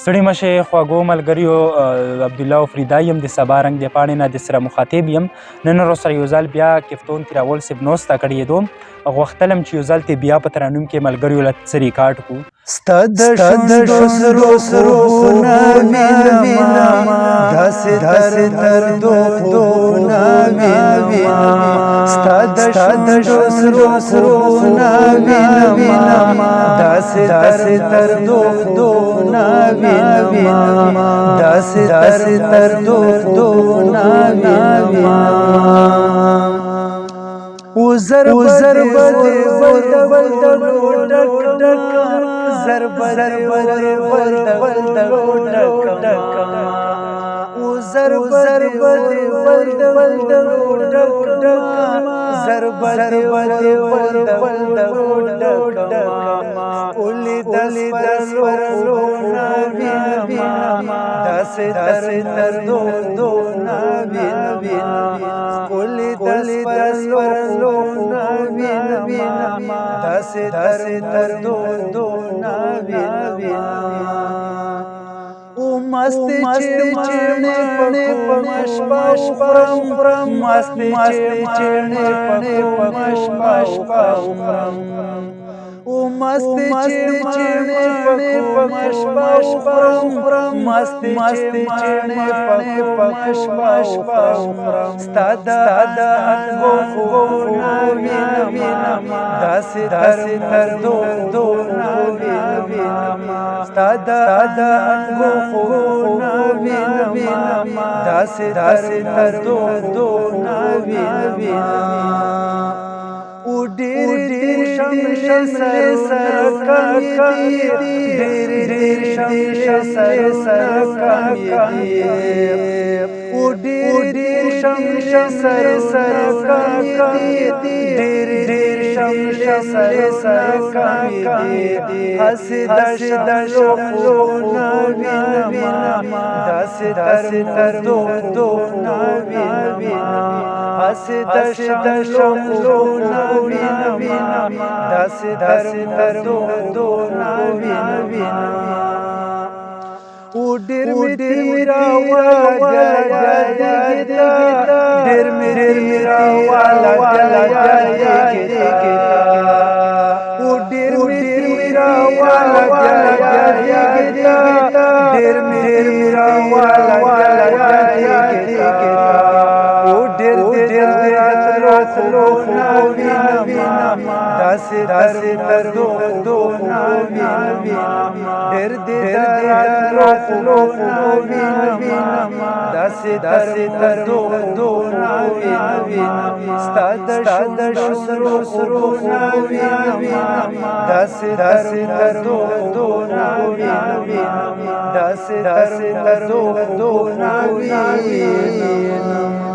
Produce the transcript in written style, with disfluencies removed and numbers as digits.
ستړي مه شئ خواږو ملګریو، عبدالله او فریدا یم د سبا رنګ د پاڼې نه د سره مخاطب یم. نن ورسره یو ځل بیا کفتون تیراول صاحب نوسته کړې دوم غوښتلم چې یو ځل ترې بیا په ترانوم کې ملګریو له څه ریکارډ کړو. ستا د شونډو سرو خوبونه وینمه، داسې تر خوبونه وینمه. ستا د شونډو سرو خوبونه وینمه، داسې تر خوبونه وینمه، داسې تر خوبونه وینمه. وزر بدې ول ډک زر بدې ول ډک وزر بدې ول ډک زر بدې ول ډک اولی دس ورلو وینمه، داسې تر دو وینمه. اولی دس ورلو وینمه، داسې تر دو وینمه. او مستې چېرمې په مشپاش خورم، مستې چېرمې په مشپاش خورم. او مستې چېرمې په مشپاش خورم، مستې چېرمې په مشپاش خورم. ستا د انګو خوبونه وینمه، داسې تر دو وینمه. ستا د انګو خوبونه وینمه، داسې تر دو وینمه. او ډېر شملې سره کمې دي، ډېر شملې سره کمې دي. او ډېر شملې سره کمې دي، ډېر شملې سره کمې دي. هسې د خوبونه وینمه، داسې تر دو وینمه. هسې د خوبونه وینمه، داسې تر دو وینمه. او ډېر مې راواله ګیتا، ډېر مې راواله ګیتا. او ډېر مې راواله ګیتا، ډېر مې راواله ګیتا. او ډېر خوبونه وینمه، داسې تر دو وینمه. ډېر خوبونه وینمه، داسې تر دو وینمه. ستا د شونډو سرو خوبونه وینمه، داسې تر دو وینمه، داسې تر دو وینمه.